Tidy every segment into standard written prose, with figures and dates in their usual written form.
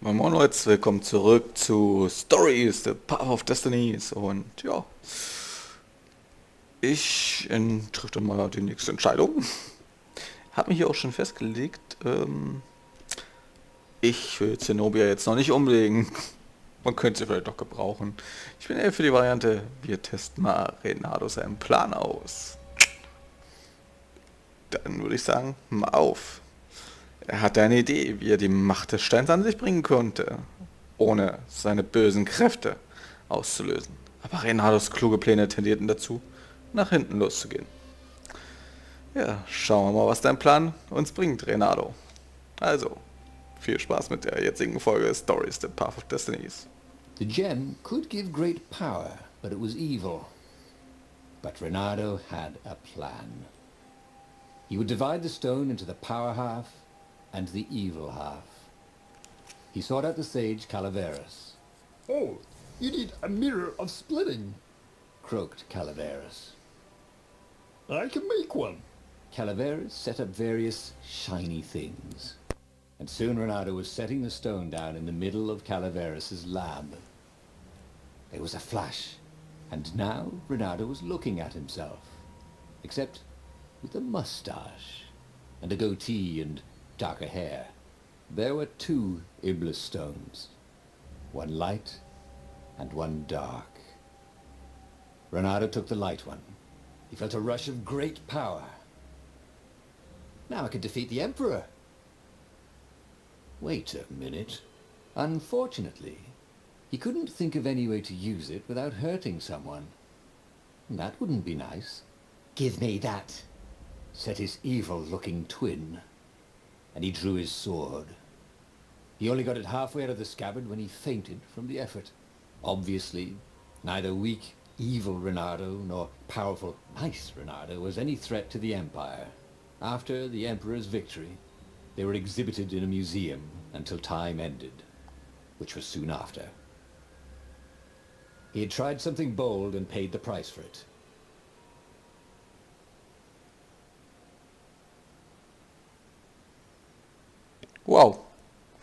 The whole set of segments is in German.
Moin Moin Leute, willkommen zurück zu Stories, the Path of Destinies. Und ja, ich trifft dann mal die nächste Entscheidung. Hab mich hier auch schon festgelegt, ich will Zenobia jetzt noch nicht umlegen. Man könnte sie vielleicht doch gebrauchen. Ich bin eher für die Variante, wir testen mal Reynardo seinen Plan aus. Dann würde ich sagen, mal auf. Er hatte eine Idee, wie er die Macht des Steins an sich bringen konnte, ohne seine bösen Kräfte auszulösen. Aber Reynardos kluge Pläne tendierten dazu, nach hinten loszugehen. Ja, schauen wir mal, was dein Plan uns bringt, Reynardo. Also, viel Spaß mit der jetzigen Folge Stories, the Path of Destinies. The gem could give great power, but it was evil. But Reynardo had a plan. He would divide the stone into the power half and the evil half. He sought out the sage Calaveras. Oh, you need a mirror of splitting. Croaked Calaveras. I can make one. Calaveras set up various shiny things. And soon Reynardo was setting the stone down in the middle of Calaveras' lab. There was a flash, and now Reynardo was looking at himself. Except with a mustache, and a goatee and darker hair. There were two Iblis-Stones. One light and one dark. Reynardo took the light one. He felt a rush of great power. Now I could defeat the Emperor. Wait a minute. Unfortunately, he couldn't think of any way to use it without hurting someone. That wouldn't be nice. Give me that, said his evil-looking twin. And he drew his sword. He only got it halfway out of the scabbard when he fainted from the effort. Obviously, neither weak, evil Reynardo nor powerful, nice Reynardo was any threat to the Empire. After the Emperor's victory, they were exhibited in a museum until time ended, which was soon after. He had tried something bold and paid the price for it. Wow,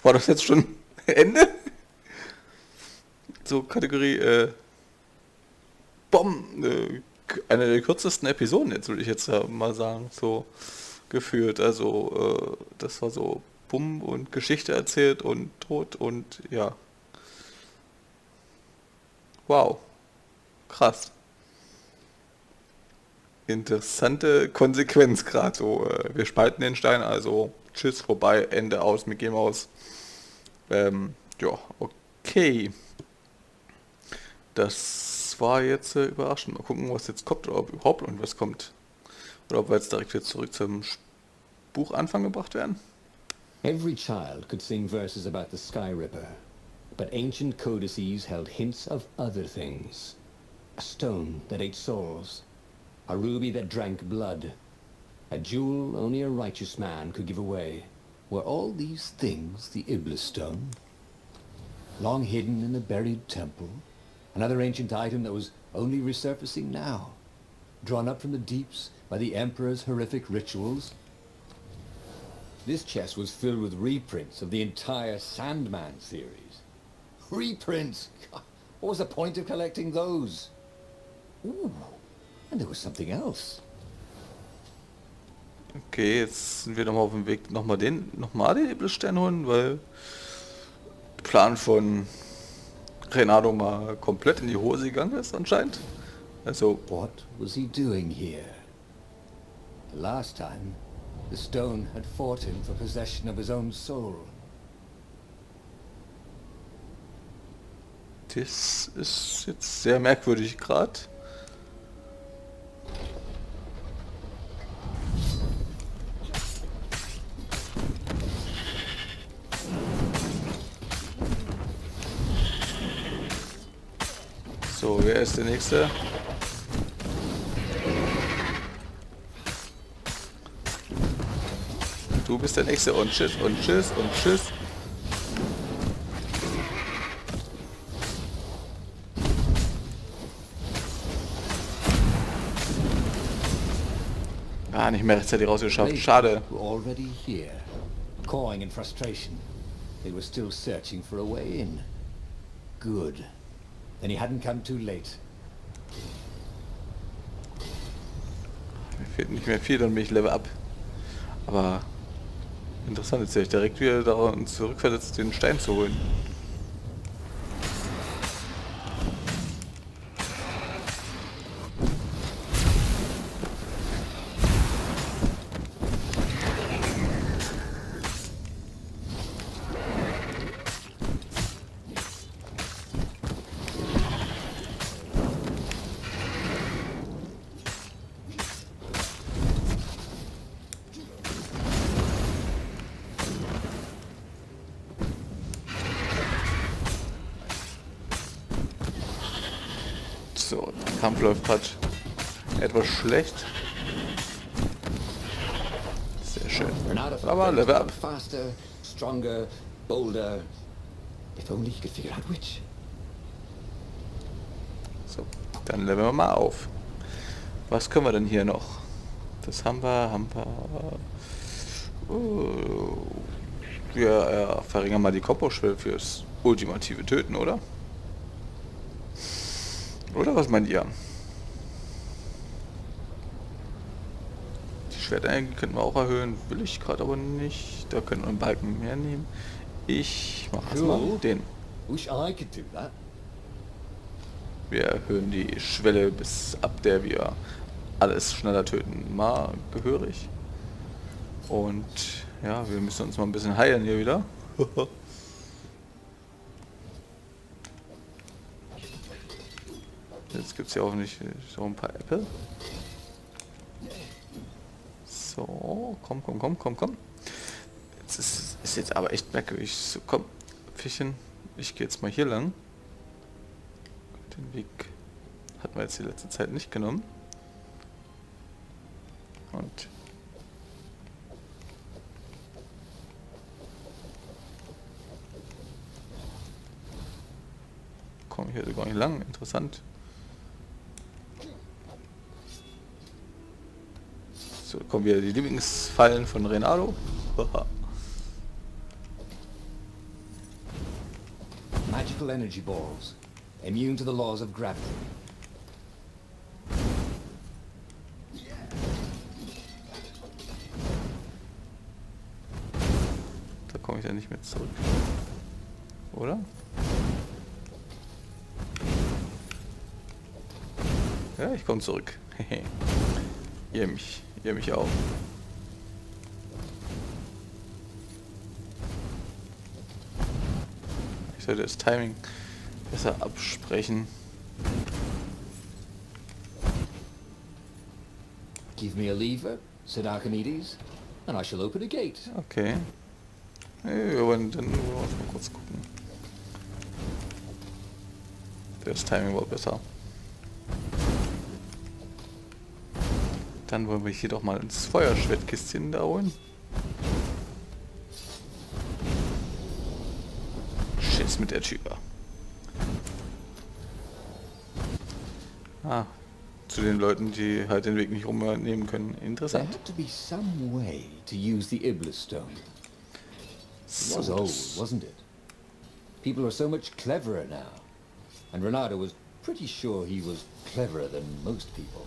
war das jetzt schon Ende? So Kategorie, eine der kürzesten Episoden jetzt, würde ich jetzt mal sagen, so gefühlt. Also, das war so Bumm und Geschichte erzählt und Tod und ja. Wow, krass. Interessante Konsequenz gerade so. Wir spalten den Stein, also tschüss, vorbei, Ende aus, mit gehen aus. Ja, okay. Das war jetzt überraschend. Mal gucken, was jetzt kommt oder ob überhaupt irgendwas kommt. Oder ob wir jetzt direkt wieder zurück zum Buchanfang gebracht werden. Every child could sing verses about the Sky Ripper, but ancient codices held hints of other things. A stone that ate souls, a ruby that drank blood, a jewel only a righteous man could give away. Were all these things the Iblis-Stone? Long hidden in a buried temple? Another ancient item that was only resurfacing now? Drawn up from the deeps by the Emperor's horrific rituals? This chest was filled with reprints of the entire Sandman series. Reprints? What was the point of collecting those? Ooh, and there was something else. Okay, jetzt sind wir nochmal auf dem Weg, nochmal den Iblis-Stein holen, weil der Plan von Reynardo mal komplett in die Hose gegangen ist anscheinend. Also, What was he doing here? The last time, the stone had fought him for possession of his own soul. das ist jetzt sehr merkwürdig gerade. So, wer ist der Nächste? Du bist der Nächste und tschüss und tschüss und tschüss. Nicht mehr rechtzeitig rausgeschafft. Schade. Were already here, cawing in frustration. they were still searching for a way in. Good. Then he hadn't come too late. Mir fehlt nicht mehr viel, dann bin ich Level up. Aber interessant, jetzt werde ich direkt wieder daran zurückversetzt, den Stein zu holen. So, der Kampf läuft gerade etwas schlecht. Sehr schön. Aber Level up. Faster, stronger, bolder. If only he could figure out which. So, dann leveln wir mal auf. Was können wir denn hier noch? Das haben wir. Wir verringern mal die Kombo-Schwelle fürs ultimative Töten, oder? Oder was meint ihr? Die Schwertenergie könnten wir auch erhöhen. Will ich gerade aber nicht. Da können wir einen Balken mehr nehmen. Ich mache erstmal den. Wish I could do that. Wir erhöhen die Schwelle, bis ab der wir alles schneller töten, mal gehörig. Und ja, wir müssen uns mal ein bisschen heilen hier wieder. Jetzt gibt es ja hoffentlich so ein paar Äpfel. So, komm. Jetzt ist jetzt aber echt merkwürdig. So, komm, Fischchen, ich gehe jetzt mal hier lang. Den Weg hatten wir jetzt die letzte Zeit nicht genommen. Und komm hier gar nicht lang, interessant. So, kommen wieder die Lieblingsfallen von Reynardo. Magical energy balls, immune to the laws of gravity. Da komme ich ja nicht mehr zurück. Oder? Ja, ich komme zurück. Ihr mich auch. Ich sollte das Timing besser absprechen. Give me a lever, said Archimedes, and I shall open a gate. Okay. Ja, aber dann wollen wir uns mal kurz gucken. Das Timing war besser. Dann wollen wir hier doch mal ins Feuerschwertkistchen da holen. Schiss mit der Tür. Ah, zu den Leuten, die halt den Weg nicht rumnehmen können. There Interessant. had to be some way to use the Iblis-Stone. It was So, old, wasn't it? People are so much cleverer now. And Reynardo was pretty sure he was cleverer than most people.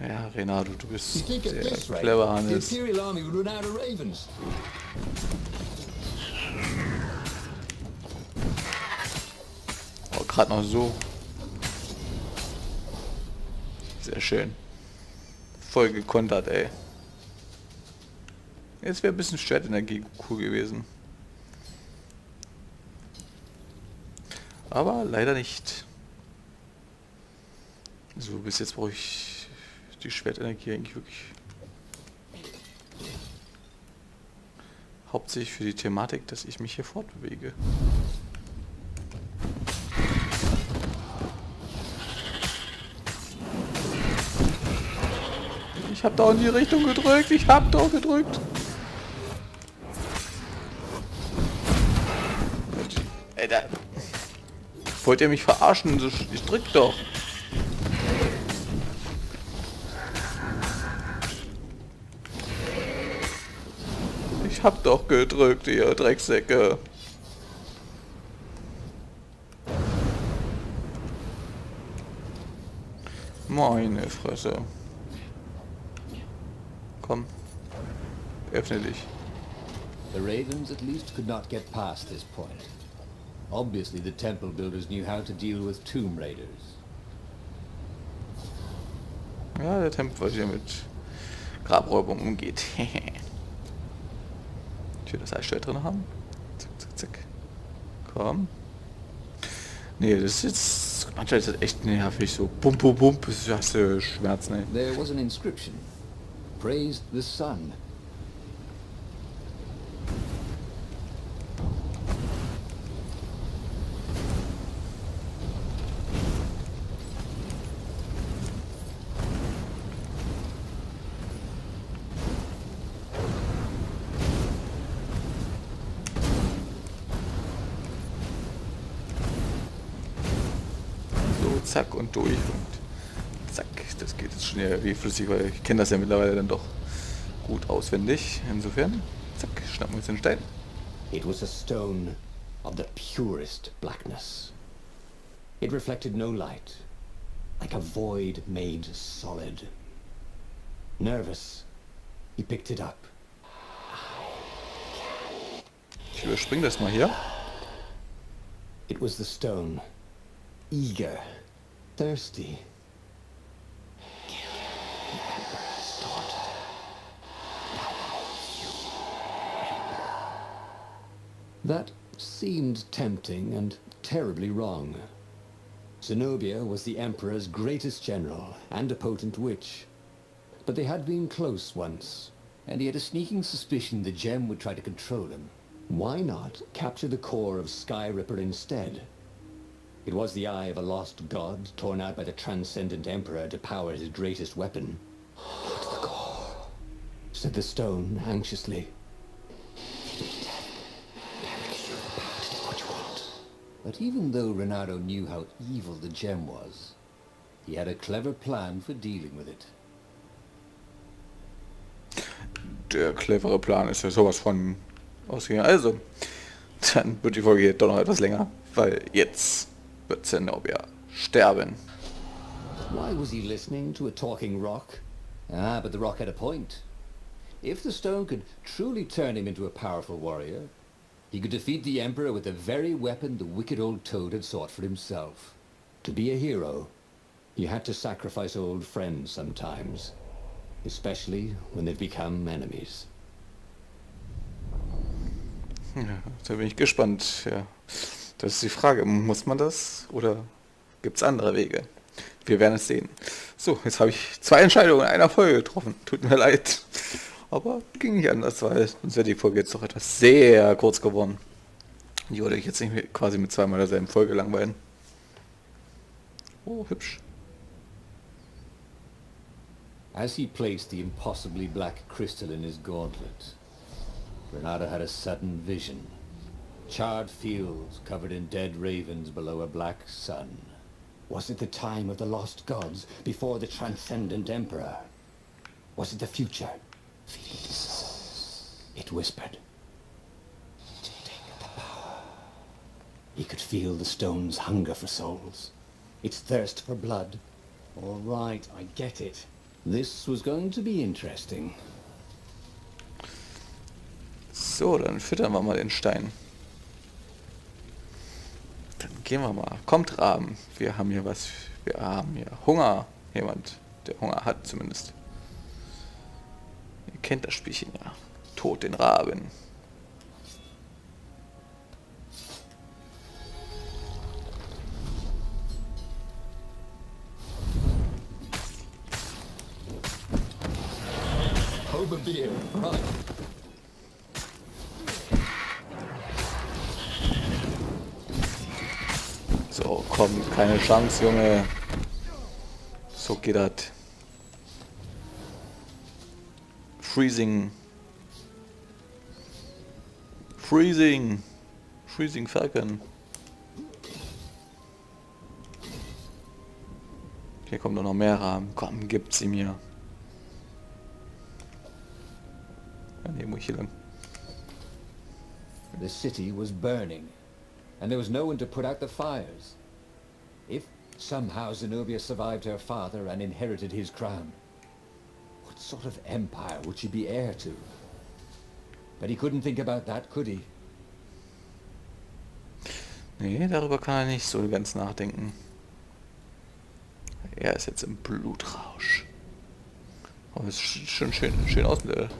ja, Reynardo, du bist You think at der this rate, clever the Hannes. Imperial Army would run out of ravens. Oh, gerade noch so. Sehr schön. Voll gekontert, ey. Jetzt wäre ein bisschen Schwertenergie cool gewesen. Aber leider nicht. So, bis jetzt brauche ich die Schwertenergie eigentlich wirklich hauptsächlich für die Thematik, dass ich mich hier fortbewege. Ich habe doch in die Richtung gedrückt. Ich habe doch gedrückt. Alter. Wollt ihr mich verarschen? Ich drück doch. Ich hab doch gedrückt, ihr Drecksäcke. Meine Fresse. Komm. Öffne dich. The Ravens at least could not get past this point. Obviously the temple builders knew how to deal with tomb raiders. Ja, der Tempel hier mit Grabräubung umgeht. Ich will das Eisstell drin haben. Zack, zack, zack. Komm. Nee, das ist jetzt... Manchmal ist das echt nervig, so bum bum bum, bis du hast Schmerzen, ey. There was an inscription. Praise the sun. Zack und durch und zack, das geht jetzt schnell wie flüssig, weil ich kenne das ja mittlerweile dann doch gut auswendig. Insofern, zack, schnappen wir uns den Stein. It was a stone of the purest blackness. It reflected no light, like a void made solid. Nervous, he picked it up. Ich überspringe das mal hier. It was the stone, eager, thirsty. That seemed tempting and terribly wrong. Zenobia was the Emperor's greatest general and a potent witch. But they had been close once, and he had a sneaking suspicion the gem would try to control him. Why not capture the core of Sky Ripper instead? It was the eye of a lost god torn out by the transcendent Emperor to power his greatest weapon. Get the core, said the stone anxiously. But even though Reynardo knew how evil the gem was, he had a clever plan for dealing with it. Der clevere Plan ist ja sowas von ausgegangen. Also, dann wird die Folge hier doch noch etwas länger, weil jetzt wird Zenobia sterben. Why was he listening to a talking rock? Ah, but the rock had a point. If the stone could truly turn him into a powerful warrior, he could defeat the Emperor with the very weapon the wicked old toad had sought for himself. To be a hero, you had to sacrifice old friends sometimes, especially when they've become enemies. Ja, da bin ich gespannt. Ja. Das ist die Frage, muss man das oder gibt es andere Wege? Wir werden es sehen. So, jetzt habe ich 2 Entscheidungen in einer Folge getroffen. Tut mir leid. Aber ging nicht anders, weil sonst wäre die Folge jetzt doch etwas sehr kurz geworden. Die wollte ich jetzt nicht quasi mit 2-mal derselben Folge langweilen. Oh, hübsch. As he placed the impossibly black crystal in his gauntlet, Reynardo had a sudden vision. Charred fields covered in dead ravens below a black sun. Was it the time of the lost gods before the transcendent Emperor? Was it the future? It whispered. Take the power. He could feel the stone's hunger for souls, its thirst for blood. All right, I get it. This was going to be interesting. So, dann füttern wir mal den Stein. Dann gehen wir mal. Kommt Raben. Wir haben hier was. Wir haben hier Hunger. Jemand, der Hunger hat zumindest. Ihr kennt das Spielchen ja. Tod den Raben. Over beer. Right. So, komm, keine Chance, Junge. So geht das. Freezing. Freezing. Freezing Falcon. Hier kommt noch mehr Rahmen. Komm, gibt's ihm hier. Ja, nee, muss ich hier lang. the city was burning, and there was no one to put out the fires. If somehow Zenobia survived her father and inherited his crown, what sort of empire would she be heir to? But he couldn't think about that, could he? Nee, darüber kann er nicht so ganz nachdenken. Er ist jetzt im Blutrausch. Aber es sieht schon schön aus mit der...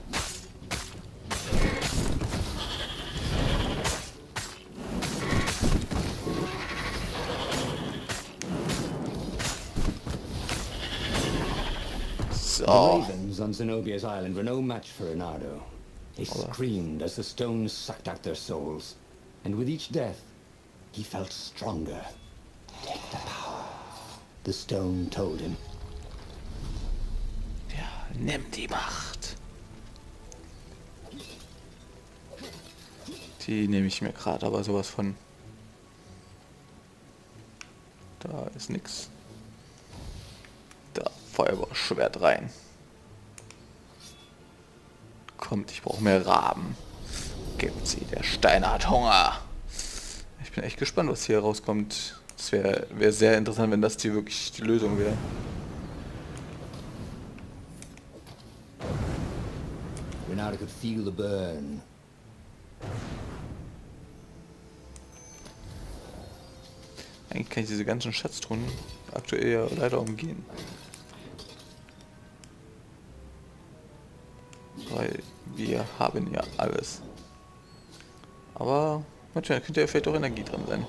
The ravens on Zenobia's island were no match for Reynardo. They screamed as the stones sucked out their souls, and with each death, he felt stronger. Take the power, the stone told him. Ja, nimm die Macht. Die nehme ich mir gerade, aber sowas von... Da ist nix. Da, Feuerschwert rein. Kommt, ich brauche mehr Raben. Gibt sie, der Stein hat Hunger. Ich bin echt gespannt, was hier rauskommt. Es wär sehr interessant, wenn das hier wirklich die Lösung wäre. Reynardo could feel the burn. Eigentlich kann ich diese ganzen Schatztruhen aktuell ja leider umgehen. Weil wir haben ja alles. Aber manchmal könnte ja vielleicht auch Energie drin sein.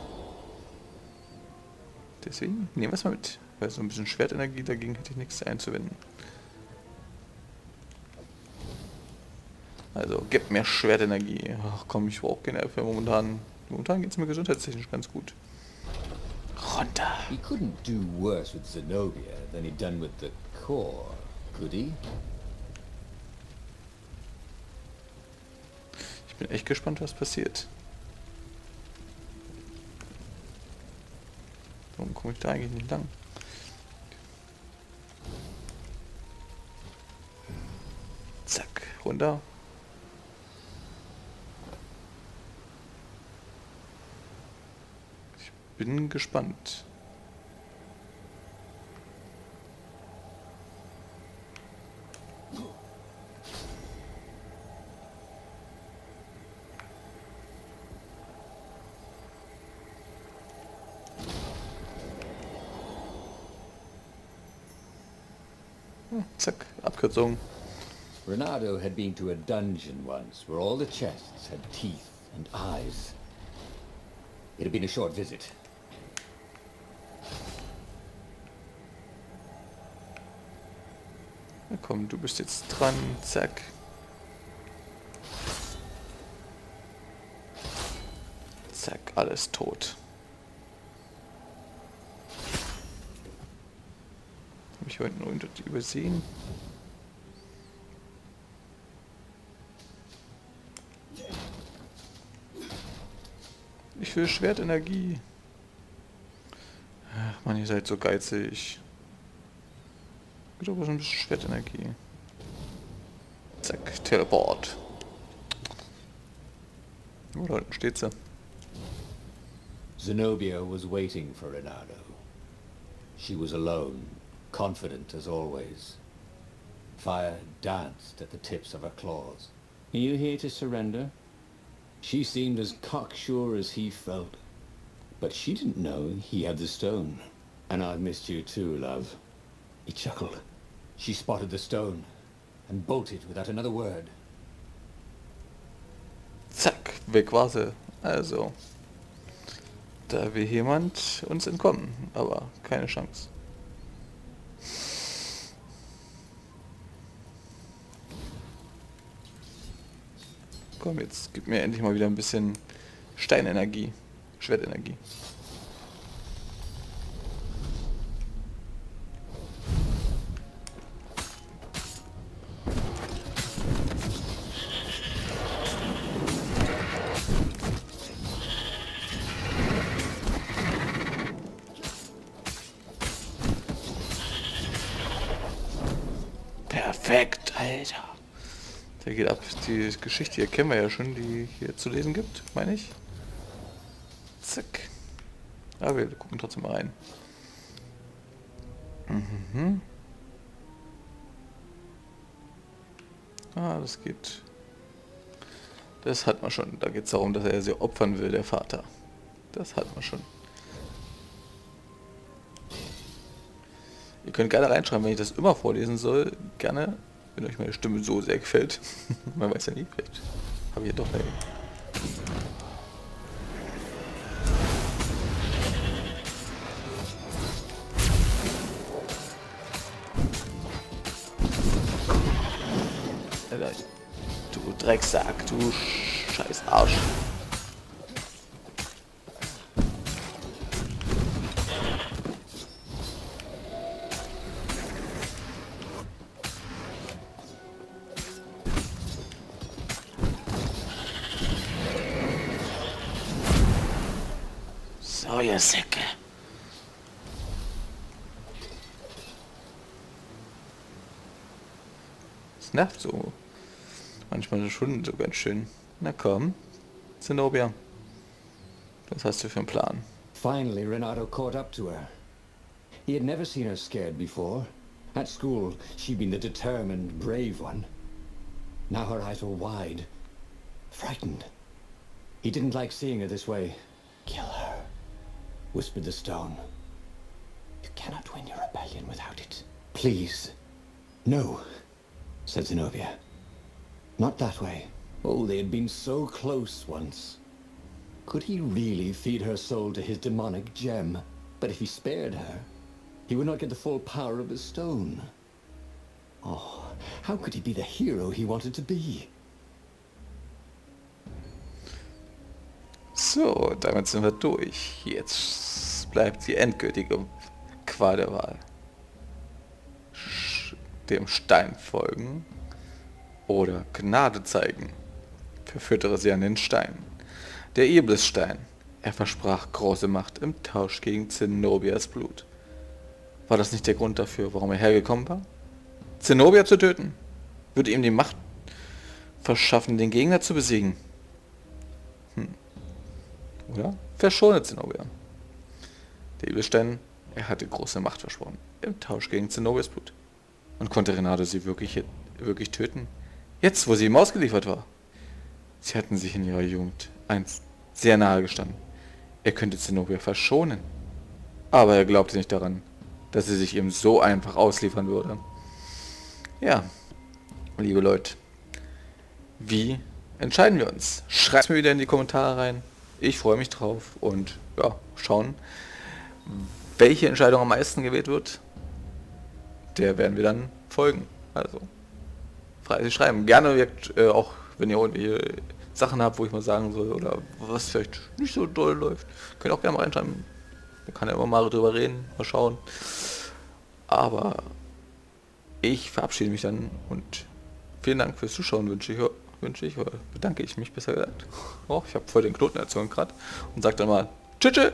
Deswegen nehmen wir es mal mit. Weil so ein bisschen Schwertenergie dagegen hätte ich nichts einzuwenden. Also, gib mir Schwertenergie. Ach komm, ich brauche keine Äpfel momentan. Momentan geht es mir gesundheitstechnisch ganz gut. Runter. He couldn't do worse with Zenobia than he'd done with the core, could he? Ich bin echt gespannt, was passiert. Warum komme ich da eigentlich nicht lang? Zack, runter. Ich bin gespannt. Zack, Abkürzung. Reynardo had been to a dungeon once where all the chests had teeth and eyes. It had been a short visit. Na komm, du bist jetzt dran. Zack. Zack, alles tot. Habe ich heute nur übersehen? Ich will Schwertenergie. Ach man, ihr seid so geizig. Geht aber schon ein bisschen Schwertenergie. Zack, Teleport. Oh, da unten steht sie. Zenobia was waiting for Reynardo. She was alone, confident as always. Fire danced at the tips of her claws. Are you here to surrender? She seemed as cocksure as he felt. But she didn't know he had the stone. And I've missed you too, love. He chuckled. She spotted the stone and bolted without another word. Zack, weg war sie. Also, da will jemand uns entkommen, aber keine Chance. Komm, jetzt gib mir endlich mal wieder ein bisschen Steinenergie, Schwertenergie. Perfekt, Alter. Der geht ab. Die Geschichte hier kennen wir ja schon, die hier zu lesen gibt, meine ich. Zack. Aber wir gucken trotzdem mal rein. Mhm. Ah, das geht. Das hat man schon. Da geht es darum, dass er sie opfern will, der Vater. Das hat man schon. Ihr könnt gerne reinschreiben, wenn ich das immer vorlesen soll. Gerne, wenn euch meine Stimme so sehr gefällt. Man weiß ja nie, vielleicht habe ich ja doch eine. Du Drecksack, du scheiß Arsch. So, ihr Säcke. Das nervt so. Manchmal schon so ganz schön. Na komm, Zenobia. Was hast du für einen Plan? Finally, Reynardo caught up to her. He had never seen her scared before. At school, she'd been the determined, brave one. Now her eyes were wide, frightened. He didn't like seeing her this way. Kill her, whispered the stone. You cannot win your rebellion without it. Please. No, said Zenobia. Not that way. Oh, they had been so close once. Could he really feed her soul to his demonic gem? But if he spared her, he would not get the full power of the stone. Oh, how could he be the hero he wanted to be? So, damit sind wir durch. Jetzt bleibt die endgültige Qual der Wahl. Dem Stein folgen oder Gnade zeigen. Verfüttere sie an den Stein. Der Iblis-Stein. Er versprach große Macht im Tausch gegen Zenobias Blut. War das nicht der Grund dafür, warum er hergekommen war? Zenobia zu töten? Würde ihm die Macht verschaffen, den Gegner zu besiegen? Oder? Verschone Zenobia. Der Iblis-Stein, er hatte große Macht versprochen. Im Tausch gegen Zenobias Blut. Und konnte Reynardo sie wirklich töten? Jetzt, wo sie ihm ausgeliefert war. Sie hatten sich in ihrer Jugend einst sehr nahe gestanden. Er könnte Zenobia verschonen. Aber er glaubte nicht daran, dass sie sich ihm so einfach ausliefern würde. Ja, liebe Leute, wie entscheiden wir uns? Schreibt mir wieder in die Kommentare rein. Ich freue mich drauf und ja, schauen, welche Entscheidung am meisten gewählt wird. Der werden wir dann folgen. Also, freilich schreiben. Gerne auch, wenn ihr irgendwelche Sachen habt, wo ich mal sagen soll, oder was vielleicht nicht so doll läuft, könnt ihr auch gerne mal reinschreiben. Man kann ja immer mal drüber reden, mal schauen. Aber ich verabschiede mich dann und vielen Dank fürs Zuschauen bedanke ich mich besser gesagt. Oh, ich habe voll den Knoten erzählt gerade und sage dann mal Tschüss.